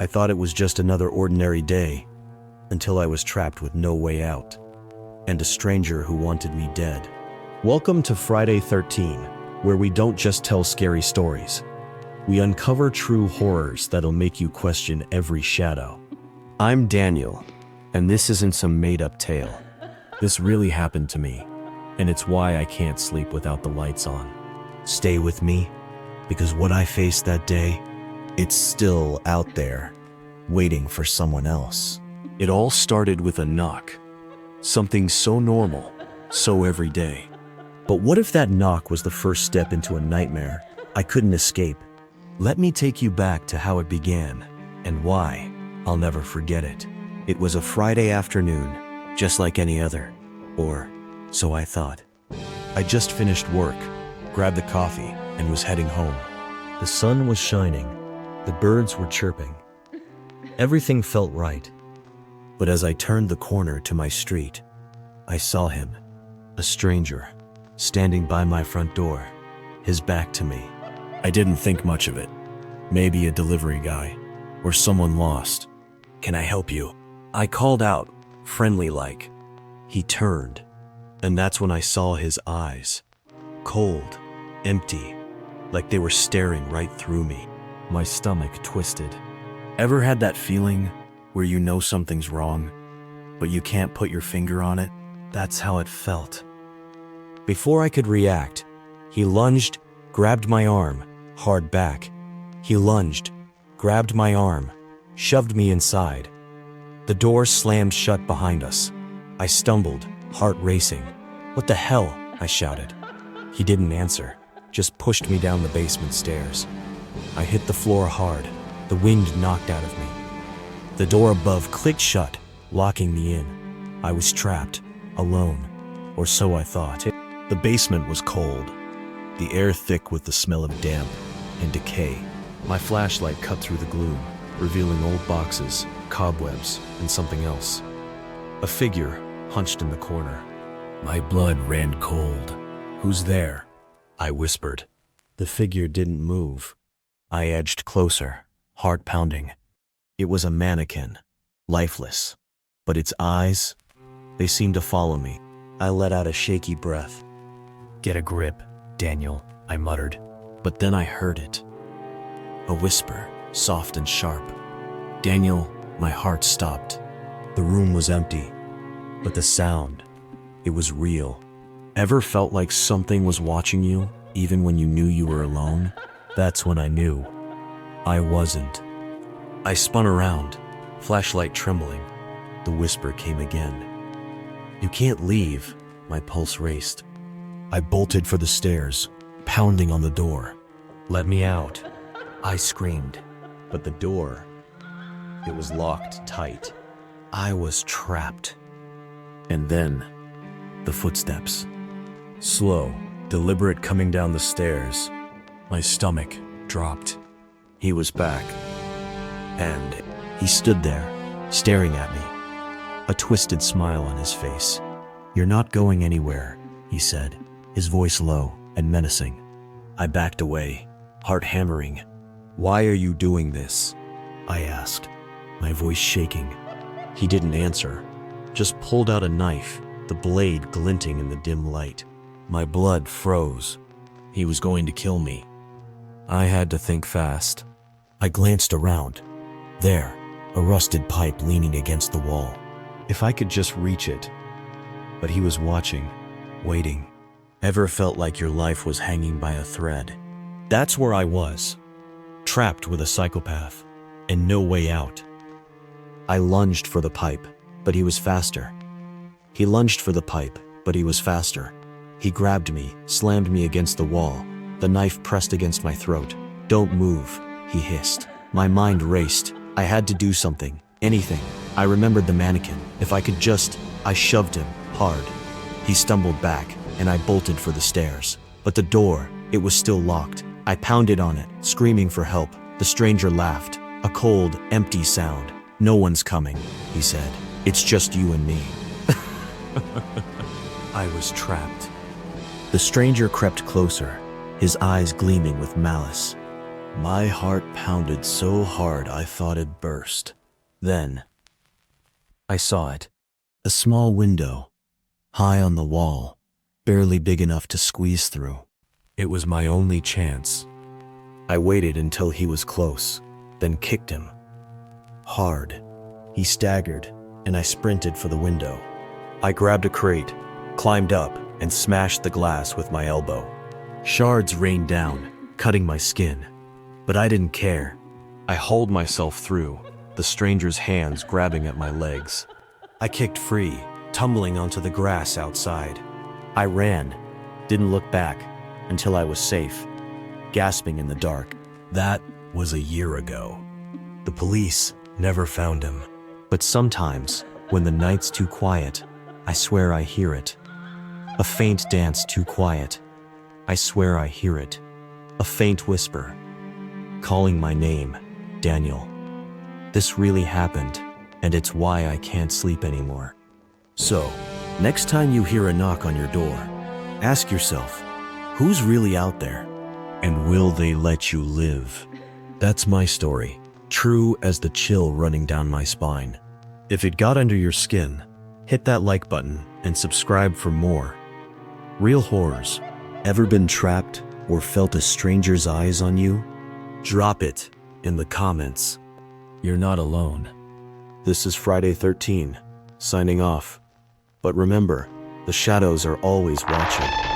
I thought it was just another ordinary day, until I was trapped with no way out, and a stranger who wanted me dead. Welcome to Friday 13, where we don't just tell scary stories. We uncover true horrors that'll make you question every shadow. I'm Daniel, and this isn't some made-up tale. This really happened to me, and it's why I can't sleep without the lights on. Stay with me, because what I faced that day, it's still out there, waiting for someone else. It all started with a knock. Something so normal, so everyday. But what if that knock was the first step into a nightmare I couldn't escape? Let me take you back to how it began, and why I'll never forget it. It was a Friday afternoon, just like any other, or so I thought. I just finished work, grabbed the coffee, and was heading home. The sun was shining, the birds were chirping. Everything felt right. But as I turned the corner to my street, I saw him, a stranger, standing by my front door, his back to me. I didn't think much of it. Maybe a delivery guy, or someone lost. "Can I help you?" I called out, friendly-like. He turned, and that's when I saw his eyes. Cold, empty, like they were staring right through me. My stomach twisted. Ever had that feeling where you know something's wrong, but you can't put your finger on it? That's how it felt. Before I could react, he lunged, grabbed my arm, hard back. He lunged, grabbed my arm, shoved me inside. The door slammed shut behind us. I stumbled, heart racing. "What the hell?" I shouted. He didn't answer, just pushed me down the basement stairs. I hit the floor hard, the wind knocked out of me. The door above clicked shut, locking me in. I was trapped, alone, or so I thought. The basement was cold, the air thick with the smell of damp and decay. My flashlight cut through the gloom, revealing old boxes, cobwebs, and something else. A figure hunched in the corner. My blood ran cold. "Who's there?" I whispered. The figure didn't move. I edged closer, heart pounding. It was a mannequin, lifeless, but its eyes, they seemed to follow me. I let out a shaky breath. "Get a grip, Daniel," I muttered. But then I heard it. A whisper, soft and sharp. "Daniel," my heart stopped. The room was empty, but the sound, it was real. Ever felt like something was watching you, even when you knew you were alone? That's when I knew I wasn't. I spun around, flashlight trembling. The whisper came again. "You can't leave." My pulse raced. I bolted for the stairs, pounding on the door. "Let me out," I screamed. But the door, it was locked tight. I was trapped. And then, the footsteps. Slow, deliberate coming down the stairs. My stomach dropped. He was back. And he stood there, staring at me. A twisted smile on his face. "You're not going anywhere," he said, his voice low and menacing. I backed away, heart hammering. "Why are you doing this?" I asked, my voice shaking. He didn't answer, just pulled out a knife, the blade glinting in the dim light. My blood froze. He was going to kill me. I had to think fast. I glanced around. There, a rusted pipe leaning against the wall. If I could just reach it. But he was watching, waiting. Ever felt like your life was hanging by a thread? That's where I was, trapped with a psychopath, and no way out. I lunged for the pipe, but he was faster. He lunged for the pipe, but he was faster. He grabbed me, slammed me against the wall, the knife pressed against my throat. "Don't move," he hissed. My mind raced. I had to do something, anything. I remembered the mannequin. If I could just... I shoved him, hard. He stumbled back, and I bolted for the stairs. But the door, it was still locked. I pounded on it, screaming for help. The stranger laughed, a cold, empty sound. "No one's coming," he said. "It's just you and me." I was trapped. The stranger crept closer, his eyes gleaming with malice. My heart pounded so hard I thought it'd burst. Then, I saw it. A small window, high on the wall, barely big enough to squeeze through. It was my only chance. I waited until he was close, then kicked him. Hard. He staggered, and I sprinted for the window. I grabbed a crate, climbed up, and smashed the glass with my elbow. Shards rained down, cutting my skin. But I didn't care. I hauled myself through, the stranger's hands grabbing at my legs. I kicked free, tumbling onto the grass outside. I ran, didn't look back, until I was safe, gasping in the dark. That was a year ago. The police never found him. But sometimes, when the night's too quiet, I swear I hear it. A faint dance too quiet. I swear I hear it. A faint whisper, calling my name, Daniel. This really happened, and it's why I can't sleep anymore. So, next time you hear a knock on your door, ask yourself, who's really out there? And will they let you live? That's my story, true as the chill running down my spine. If it got under your skin, hit that like button and subscribe for more. Real horrors. Ever been trapped or felt a stranger's eyes on you? Drop it in the comments. You're not alone. This is Friday 13, signing off. But remember, the shadows are always watching.